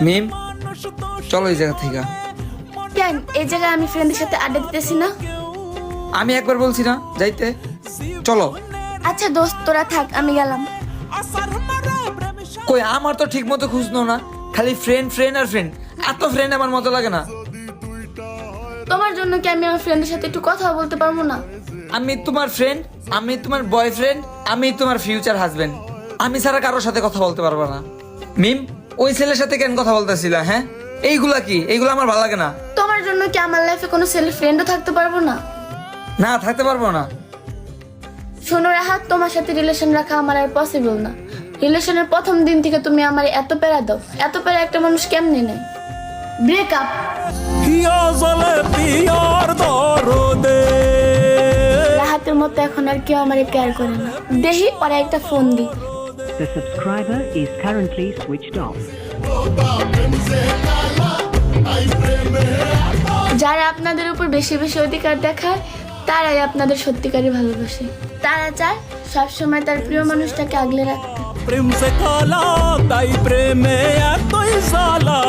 মিম চলো এই জায়গা থেকে। কেন এই জায়গায় আমি ফ্রেন্ডের সাথে আড্ডা দিতেছি না? আমি একবার বলছি না যাইতে, চলো। আচ্ছা দোস্ত তোরা থাক, আমি গেলাম। কই আমার তো ঠিক মতো খুঁজনো না, খালি ফ্রেন্ড ফ্রেন্ড আর ফ্রেন্ড। এত ফ্রেন্ড আমার মতো লাগে না। তোমার জন্য কি আমি আমার ফ্রেন্ডের সাথে একটু কথা বলতে পারবো না? আমি তোমার ফ্রেন্ড, আমি তোমার বয়ফ্রেন্ড, আমি তোমার ফিউচার হাজবেন্ড। আমি ছাড়া কারোর সাথে কথা বলতে পারবো না। মিম ওই ছেলের সাথে কেন কথা বলতেছিলা? হ্যাঁ এইগুলা কি? এইগুলো আমার ভালো লাগে না। তোমার জন্য কি আমার লাইফে কোনো ছেলে ফ্রেন্ডও থাকতে পারবো না? না থাকতে পারবো না। শোনো রাহাত, তোমার সাথে রিলেশন রাখা আমার আর পসিবল না। রিলেশনের প্রথম দিন থেকে তুমি আমার এত প্যারা দাও, এত প্যারা একটা মানুষ কেমনে নেয়? ব্রেকআপ। রাহাতের মতো এখন আর কেউ আমারে কেয়ার করে না। দেখি ওরা একটা phone the. The subscriber is currently switched off. যারা আপনাদের উপর বেশি বেশি অধিকার দেখায় তারাই আপনাদের সত্যিকারই ভালোবাসে। তারা চায় সবসময় তার প্রিয় মানুষটাকে আগলে রাখতে। প্রেম সে কালা তাই প্রেমে এতই জ্বালা